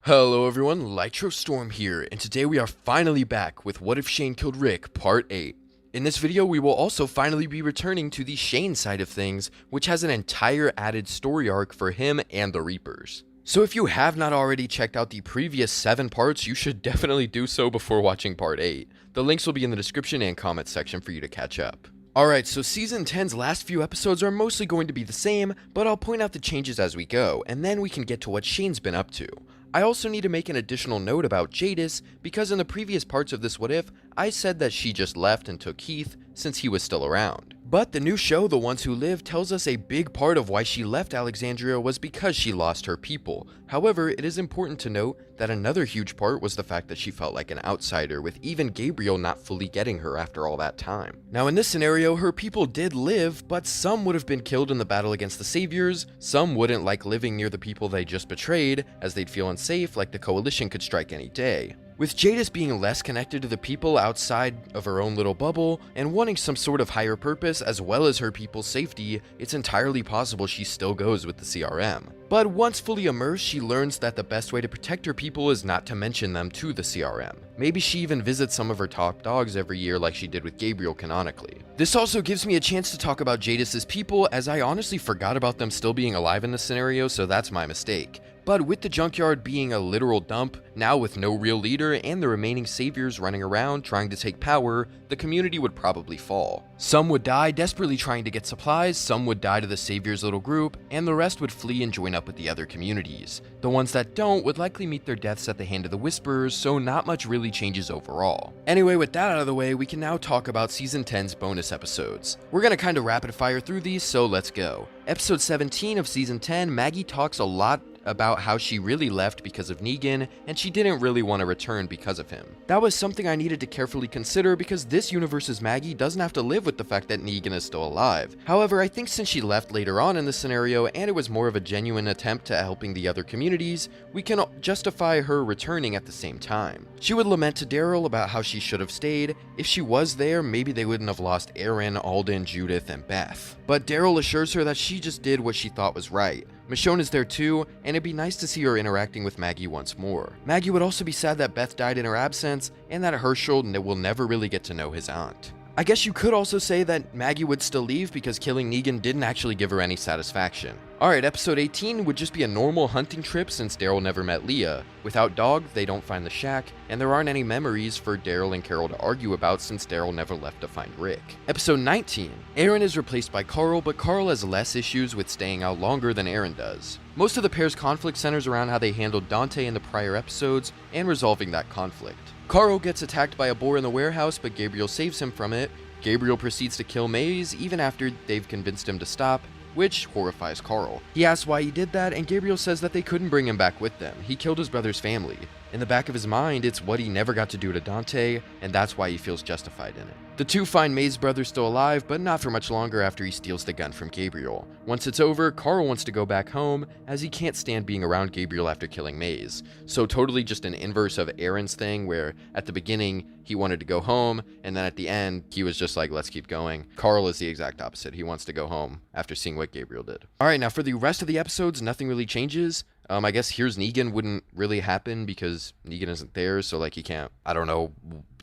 Hello everyone, Storm here, and today we are finally back with What If Shane Killed Rick Part 8. In this video, we will also finally be returning to the Shane side of things, which has an entire added story arc for him and the Reapers. So if you have not already checked out the previous 7 parts, you should definitely do so before watching Part 8. The links will be in the description and comment section for you to catch up. Alright, so Season 10's last few episodes are mostly going to be the same, but I'll point out the changes as we go, and then we can get to what Shane's been up to. I also need to make an additional note about Jadis, because in the previous parts of this What If, I said that she just left and took Keith since he was still around. But the new show, The Ones Who Live, tells us a big part of why she left Alexandria was because she lost her people. However, it is important to note that another huge part was the fact that she felt like an outsider, with even Gabriel not fully getting her after all that time. Now in this scenario, her people did live, but some would have been killed in the battle against the Saviors, some wouldn't like living near the people they just betrayed, as they'd feel unsafe like the Coalition could strike any day. With Jadis being less connected to the people outside of her own little bubble, and wanting some sort of higher purpose as well as her people's safety, it's entirely possible she still goes with the CRM. But once fully immersed, she learns that the best way to protect her people is not to mention them to the CRM. Maybe she even visits some of her top dogs every year like she did with Gabriel canonically. This also gives me a chance to talk about Jadis's people, as I honestly forgot about them still being alive in this scenario, so that's my mistake. But with the junkyard being a literal dump, now with no real leader and the remaining saviors running around trying to take power, the community would probably fall. Some would die desperately trying to get supplies, some would die to the saviors' little group, and the rest would flee and join up with the other communities. The ones that don't would likely meet their deaths at the hand of the Whisperers, so not much really changes overall. Anyway, with that out of the way, we can now talk about Season 10's bonus episodes. We're gonna kinda rapid fire through these, so let's go. Episode 17 of Season 10, Maggie talks a lot about how she really left because of Negan, and she didn't really want to return because of him. That was something I needed to carefully consider because this universe's Maggie doesn't have to live with the fact that Negan is still alive. However, I think since she left later on in the scenario and it was more of a genuine attempt at helping the other communities, we can justify her returning at the same time. She would lament to Daryl about how she should have stayed. If she was there, maybe they wouldn't have lost Aaron, Alden, Judith, and Beth. But Daryl assures her that she just did what she thought was right. Michonne is there too, and it'd be nice to see her interacting with Maggie once more. Maggie would also be sad that Beth died in her absence, and that Herschel will never really get to know his aunt. I guess you could also say that Maggie would still leave because killing Negan didn't actually give her any satisfaction. Alright, episode 18 would just be a normal hunting trip since Daryl never met Leah. Without Dog, they don't find the shack, and there aren't any memories for Daryl and Carol to argue about since Daryl never left to find Rick. Episode 19. Aaron is replaced by Carl, but Carl has less issues with staying out longer than Aaron does. Most of the pair's conflict centers around how they handled Dante in the prior episodes and resolving that conflict. Carl gets attacked by a boar in the warehouse, but Gabriel saves him from it. Gabriel proceeds to kill Maze even after they've convinced him to stop, which horrifies Carl. He asks why he did that, and Gabriel says that they couldn't bring him back with them. He killed his brother's family. In the back of his mind, it's what he never got to do to Dante, and that's why he feels justified in it. The two find May's brother still alive, but not for much longer after he steals the gun from Gabriel. Once it's over, Carl wants to go back home, as he can't stand being around Gabriel after killing Maze. So totally just an inverse of Aaron's thing, where at the beginning, he wanted to go home, and then at the end, he was just like, let's keep going. Carl is the exact opposite. He wants to go home after seeing what Gabriel did. Alright, now for the rest of the episodes, nothing really changes. I guess Here's Negan wouldn't really happen because Negan isn't there, so like he can't, I don't know,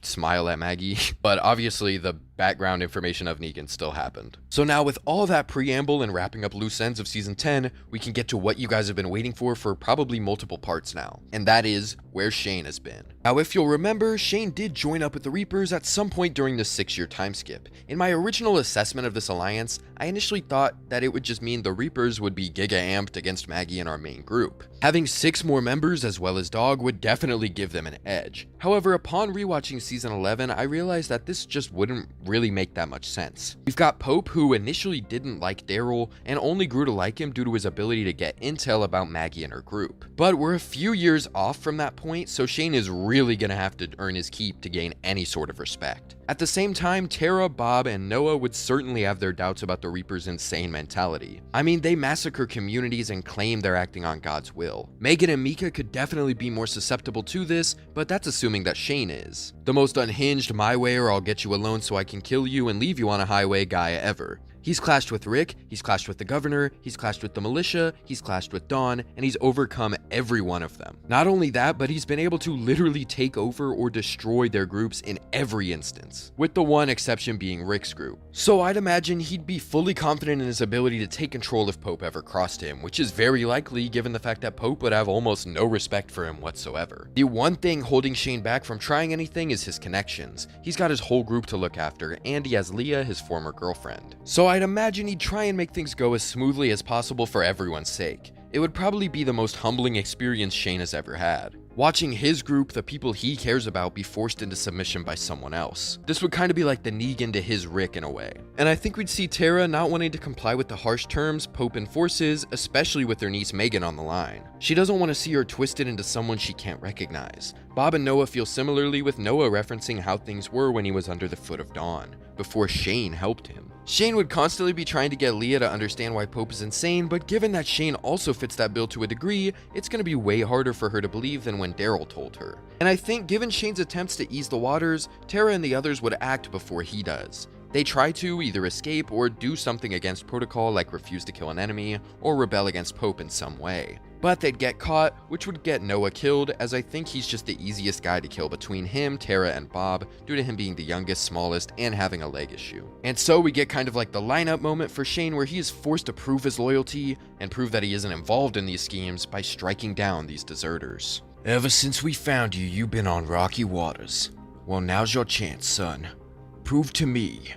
smile at Maggie. But obviously the background information of Negan still happened. So now with all that preamble and wrapping up loose ends of Season 10, we can get to what you guys have been waiting for probably multiple parts now. And that is where Shane has been. Now if you'll remember, Shane did join up with the Reapers at some point during the 6-year time skip. In my original assessment of this alliance, I initially thought that it would just mean the Reapers would be giga amped against Maggie and our main group. Having 6 more members as well as Dog would definitely give them an edge. However, upon rewatching Season 11, I realized that this just wouldn't really make that much sense. We've got Pope, who initially didn't like Daryl and only grew to like him due to his ability to get intel about Maggie and her group. But we're a few years off from that point, so Shane is really gonna have to earn his keep to gain any sort of respect. At the same time, Tara, Bob, and Noah would certainly have their doubts about the Reaper's insane mentality. I mean, they massacre communities and claim they're acting on God's will. Megan and Mika could definitely be more susceptible to this, but that's assuming that Shane is. The most unhinged my way or I'll get you alone so I can kill you and leave you on a highway guy ever. He's clashed with Rick, he's clashed with the governor, he's clashed with the militia, he's clashed with Dawn, and he's overcome every one of them. Not only that, but he's been able to literally take over or destroy their groups in every instance, with the one exception being Rick's group. So I'd imagine he'd be fully confident in his ability to take control if Pope ever crossed him, which is very likely given the fact that Pope would have almost no respect for him whatsoever. The one thing holding Shane back from trying anything is his connections. He's got his whole group to look after, and he has Leah, his former girlfriend. So I'd imagine he'd try and make things go as smoothly as possible for everyone's sake. It would probably be the most humbling experience Shane has ever had. Watching his group, the people he cares about, be forced into submission by someone else. This would kind of be like the Negan to his Rick in a way. And I think we'd see Tara not wanting to comply with the harsh terms Pope enforces, especially with their niece Megan on the line. She doesn't want to see her twisted into someone she can't recognize. Bob and Noah feel similarly, with Noah referencing how things were when he was under the foot of Dawn, before Shane helped him. Shane would constantly be trying to get Leah to understand why Pope is insane, but given that Shane also fits that bill to a degree, it's going to be way harder for her to believe than when Daryl told her. And I think given Shane's attempts to ease the waters, Tara and the others would act before he does. They try to either escape or do something against protocol, like refuse to kill an enemy, or rebel against Pope in some way. But they'd get caught, which would get Noah killed, as I think he's just the easiest guy to kill between him, Tara, and Bob, due to him being the youngest, smallest, and having a leg issue. And so we get kind of like the lineup moment for Shane, where he is forced to prove his loyalty and prove that he isn't involved in these schemes by striking down these deserters. Ever since we found you, you've been on rocky waters. Well, now's your chance, son. Prove to me,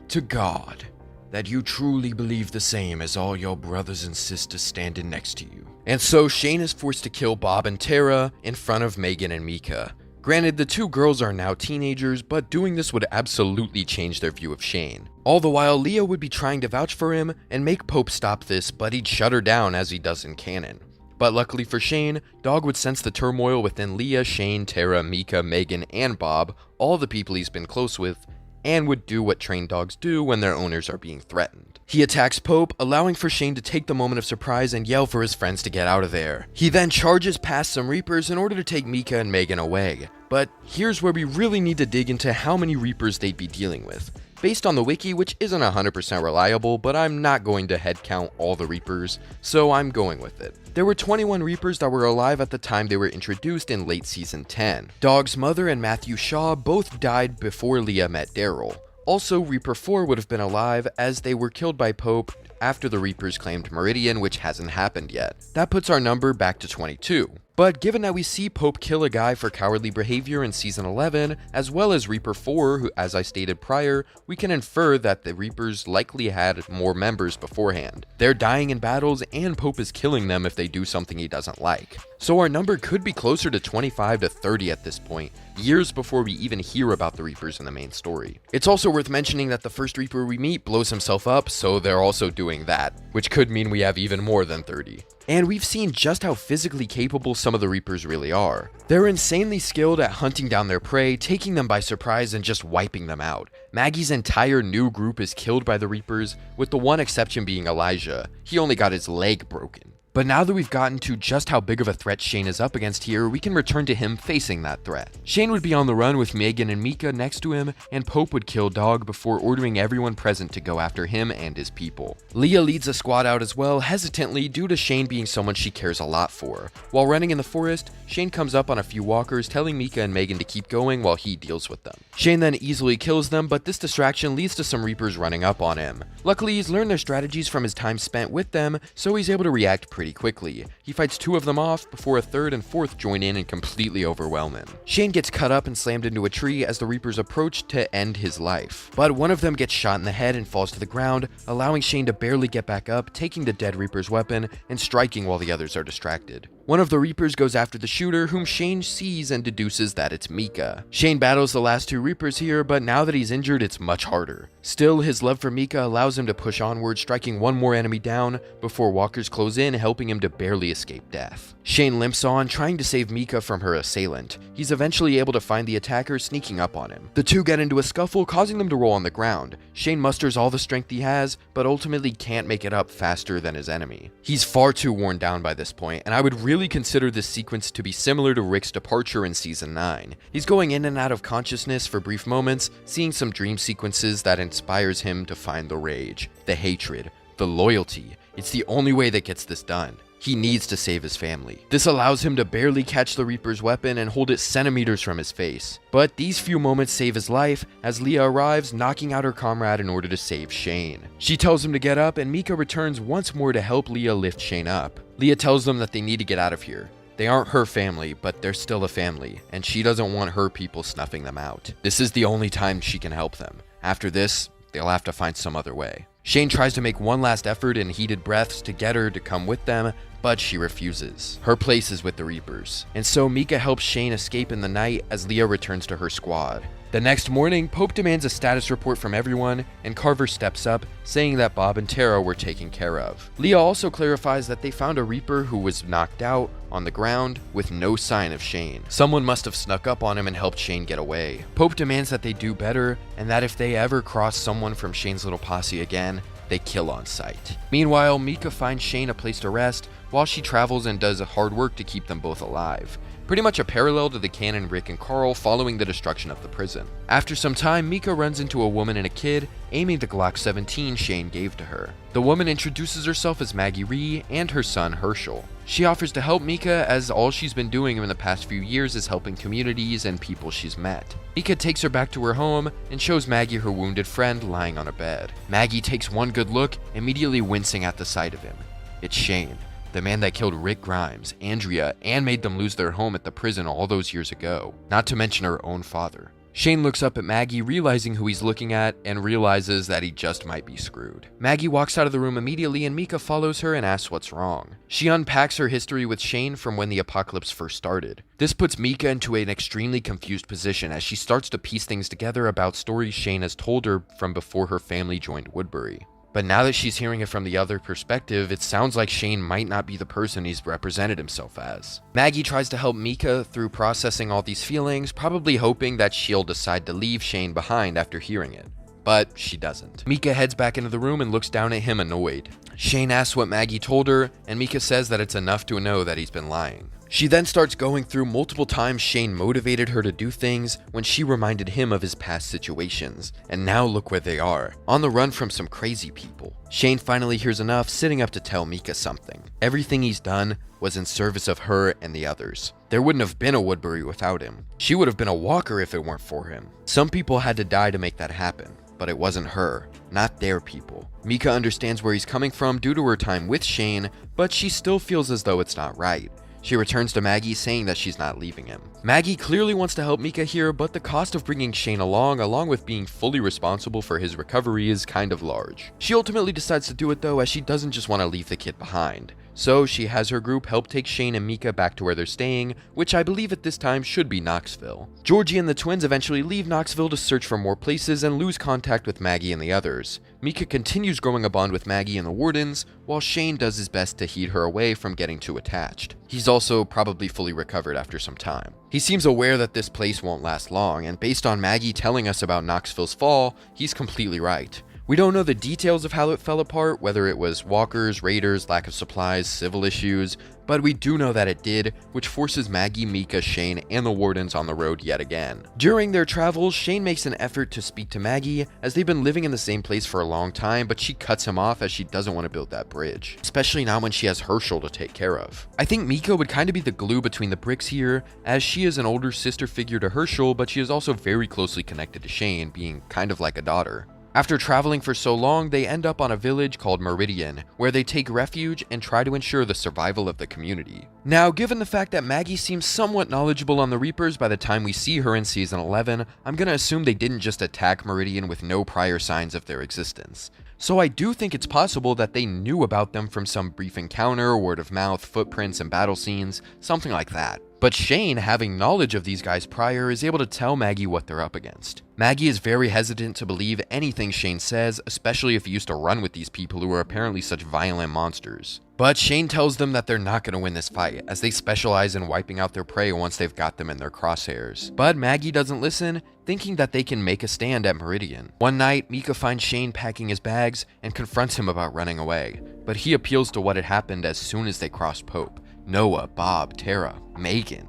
to God, that you truly believe the same as all your brothers and sisters standing next to you. And so Shane is forced to kill Bob and Tara in front of Megan and Mika. Granted, the two girls are now teenagers, but doing this would absolutely change their view of Shane. All the while, Leah would be trying to vouch for him and make Pope stop this, but he'd shut her down as he does in canon. But luckily for Shane, Dog would sense the turmoil within Leah, Shane, Tara, Mika, Megan, and Bob, all the people he's been close with, and would do what trained dogs do when their owners are being threatened. He attacks Pope, allowing for Shane to take the moment of surprise and yell for his friends to get out of there. He then charges past some Reapers in order to take Mika and Megan away. But here's where we really need to dig into how many Reapers they'd be dealing with. Based on the wiki, which isn't 100% reliable, but I'm not going to headcount all the Reapers, so I'm going with it. There were 21 Reapers that were alive at the time they were introduced in late Season 10. Dog's mother and Matthew Shaw both died before Leah met Daryl. Also, Reaper 4 would have been alive, as they were killed by Pope after the Reapers claimed Meridian, which hasn't happened yet. That puts our number back to 22. But given that we see Pope kill a guy for cowardly behavior in Season 11, as well as Reaper 4, who, as I stated prior, we can infer that the Reapers likely had more members beforehand. They're dying in battles, and Pope is killing them if they do something he doesn't like. So our number could be closer to 25 to 30 at this point, years before we even hear about the Reapers in the main story. It's also worth mentioning that the first Reaper we meet blows himself up, so they're also doing that, which could mean we have even more than 30. And we've seen just how physically capable some of the Reapers really are. They're insanely skilled at hunting down their prey, taking them by surprise, and just wiping them out. Maggie's entire new group is killed by the Reapers, with the one exception being Elijah. He only got his leg broken. But now that we've gotten to just how big of a threat Shane is up against here, we can return to him facing that threat. Shane would be on the run with Megan and Mika next to him, and Pope would kill Dog before ordering everyone present to go after him and his people. Leah leads a squad out as well, hesitantly due to Shane being someone she cares a lot for. While running in the forest, Shane comes up on a few walkers, telling Mika and Megan to keep going while he deals with them. Shane then easily kills them, but this distraction leads to some Reapers running up on him. Luckily, he's learned their strategies from his time spent with them, so he's able to react pretty quickly. He fights two of them off before a third and fourth join in and completely overwhelm him. Shane gets cut up and slammed into a tree as the Reapers approach to end his life. But one of them gets shot in the head and falls to the ground, allowing Shane to barely get back up, taking the dead Reaper's weapon and striking while the others are distracted. One of the Reapers goes after the shooter, whom Shane sees and deduces that it's Mika. Shane battles the last two Reapers here, but now that he's injured, it's much harder. Still, his love for Mika allows him to push onward, striking one more enemy down before walkers close in, helping him to barely escape death. Shane limps on, trying to save Mika from her assailant. He's eventually able to find the attacker sneaking up on him. The two get into a scuffle, causing them to roll on the ground. Shane musters all the strength he has, but ultimately can't make it up faster than his enemy. He's far too worn down by this point, and I would really clearly consider this sequence to be similar to Rick's departure in Season 9. He's going in and out of consciousness for brief moments, seeing some dream sequences that inspires him to find the rage, the hatred, the loyalty. It's the only way that gets this done. He needs to save his family. This allows him to barely catch the Reaper's weapon and hold it centimeters from his face. But these few moments save his life as Leah arrives, knocking out her comrade in order to save Shane. She tells him to get up, and Mika returns once more to help Leah lift Shane up. Leah tells them that they need to get out of here. They aren't her family, but they're still a family, and she doesn't want her people snuffing them out. This is the only time she can help them. After this, they'll have to find some other way. Shane tries to make one last effort in heated breaths to get her to come with them, but she refuses. Her place is with the Reapers. And so Mika helps Shane escape in the night as Leah returns to her squad. The next morning, Pope demands a status report from everyone, and Carver steps up, saying that Bob and Tara were taken care of. Leah also clarifies that they found a Reaper who was knocked out on the ground with no sign of Shane. Someone must have snuck up on him and helped Shane get away. Pope demands that they do better, and that if they ever cross someone from Shane's little posse again, they kill on sight. Meanwhile, Mika finds Shane a place to rest while she travels and does hard work to keep them both alive. Pretty much a parallel to the canon Rick and Carl following the destruction of the prison. After some time, Mika runs into a woman and a kid aiming the Glock 17 Shane gave to her. The woman introduces herself as Maggie Ree and her son Herschel. She offers to help Mika as all she's been doing in the past few years is helping communities and people she's met. Mika takes her back to her home and shows Maggie her wounded friend lying on a bed. Maggie takes one good look, immediately wincing at the sight of him. It's Shane, the man that killed Rick Grimes, Andrea, and made them lose their home at the prison all those years ago, not to mention her own father. Shane looks up at Maggie, realizing who he's looking at, and realizes that he just might be screwed. Maggie walks out of the room immediately, and Mika follows her and asks what's wrong. She unpacks her history with Shane from when the apocalypse first started. This puts Mika into an extremely confused position as she starts to piece things together about stories Shane has told her from before her family joined Woodbury. But now that she's hearing it from the other perspective, it sounds like Shane might not be the person he's represented himself as. Maggie tries to help Mika through processing all these feelings, probably hoping that she'll decide to leave Shane behind after hearing it. But she doesn't. Mika heads back into the room and looks down at him annoyed. Shane asks what Maggie told her, and Mika says that it's enough to know that he's been lying. She then starts going through multiple times Shane motivated her to do things when she reminded him of his past situations, and now look where they are, on the run from some crazy people. Shane finally hears enough, sitting up to tell Mika something. Everything he's done was in service of her and the others. There wouldn't have been a Woodbury without him. She would have been a walker if it weren't for him. Some people had to die to make that happen, but it wasn't her, not their people. Mika understands where he's coming from due to her time with Shane, but she still feels as though it's not right. She returns to Maggie, saying that she's not leaving him. Maggie clearly wants to help Mika here, but the cost of bringing Shane along with being fully responsible for his recovery, is kind of large. She ultimately decides to do it though, as she doesn't just want to leave the kid behind. So she has her group help take Shane and Mika back to where they're staying, which I believe at this time should be Knoxville. Georgie and the twins eventually leave Knoxville to search for more places and lose contact with Maggie and the others. Mika continues growing a bond with Maggie and the wardens, while Shane does his best to heat her away from getting too attached. He's also probably fully recovered after some time. He seems aware that this place won't last long, and based on Maggie telling us about Knoxville's fall, he's completely right. We don't know the details of how it fell apart, whether it was walkers, raiders, lack of supplies, civil issues, but we do know that it did, which forces Maggie, Mika, Shane, and the wardens on the road yet again. During their travels, Shane makes an effort to speak to Maggie, as they've been living in the same place for a long time, but she cuts him off as she doesn't want to build that bridge, especially not when she has Herschel to take care of. I think Mika would kind of be the glue between the bricks here, as she is an older sister figure to Herschel, but she is also very closely connected to Shane, being kind of like a daughter. After traveling for so long, they end up on a village called Meridian, where they take refuge and try to ensure the survival of the community. Now, given the fact that Maggie seems somewhat knowledgeable on the Reapers by the time we see her in Season 11, I'm gonna assume they didn't just attack Meridian with no prior signs of their existence. So I do think it's possible that they knew about them from some brief encounter, word of mouth, footprints, and battle scenes, something like that. But Shane, having knowledge of these guys prior, is able to tell Maggie what they're up against. Maggie is very hesitant to believe anything Shane says, especially if he used to run with these people who are apparently such violent monsters. But Shane tells them that they're not going to win this fight, as they specialize in wiping out their prey once they've got them in their crosshairs. But Maggie doesn't listen, thinking that they can make a stand at Meridian. One night, Mika finds Shane packing his bags and confronts him about running away, but he appeals to what had happened as soon as they cross Pope, Noah, Bob, Tara, Megan.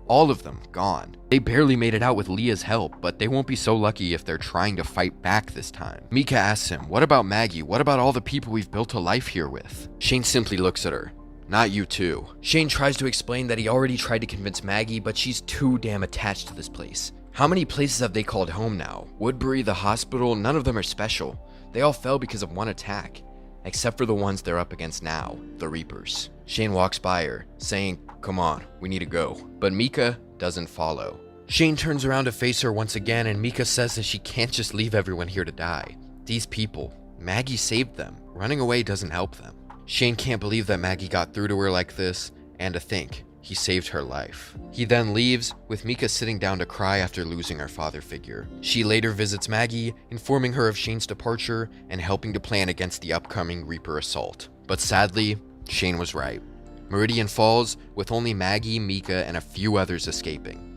All of them gone. They barely made it out with Leah's help, but they won't be so lucky if they're trying to fight back this time. Mika asks him, what about Maggie? What about all the people we've built a life here with? Shane simply looks at her. Not you too. Shane tries to explain that he already tried to convince Maggie, but she's too damn attached to this place. How many places have they called home now? Woodbury, the hospital, none of them are special. They all fell because of one attack. Except for the ones they're up against now, the Reapers. Shane walks by her, saying, come on, we need to go. But Mika doesn't follow. Shane turns around to face her once again, and Mika says that she can't just leave everyone here to die. These people, Maggie saved them. Running away doesn't help them. Shane can't believe that Maggie got through to her like this, and to think he saved her life. He then leaves, with Mika sitting down to cry after losing her father figure. She later visits Maggie, informing her of Shane's departure and helping to plan against the upcoming Reaper assault. But sadly, Shane was right. Meridian falls, with only Maggie, Mika, and a few others escaping.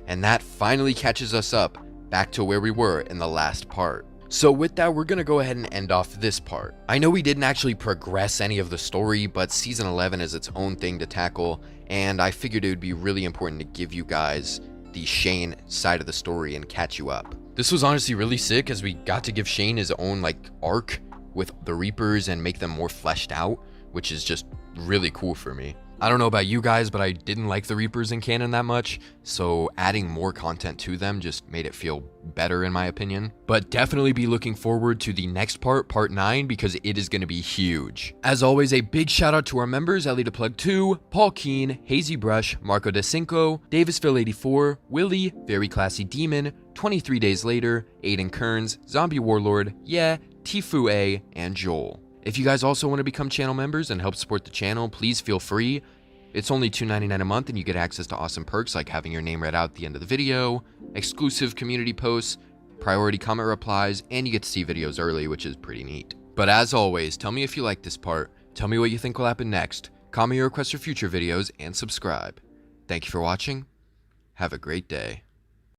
And that finally catches us up back to where we were in the last part. So with that, we're gonna go ahead and end off this part. I know we didn't actually progress any of the story, but season 11 is its own thing to tackle, and I figured it would be really important to give you guys the Shane side of the story and catch you up. This was honestly really sick, as we got to give Shane his own arc with the Reapers and make them more fleshed out, which is just really cool for me. I don't know about you guys, but I didn't like the Reapers in canon that much, so adding more content to them just made it feel better in my opinion. But definitely be looking forward to the next part, part 9, because it is going to be huge. As always, a big shout out to our members, Ellie DePlug 2, Paul Keen, Hazy Brush, Marco DeCinco, Davisville 84, Willie, Very Classy Demon, 23 Days Later, Aiden Kearns, Zombie Warlord, Yeah, Tifu A, and Joel. If you guys also want to become channel members and help support the channel, please feel free. It's only $2.99 a month and you get access to awesome perks like having your name read out at the end of the video, exclusive community posts, priority comment replies, and you get to see videos early, which is pretty neat. But as always, tell me if you like this part, tell me what you think will happen next, comment your requests for future videos, and subscribe. Thank you for watching. Have a great day.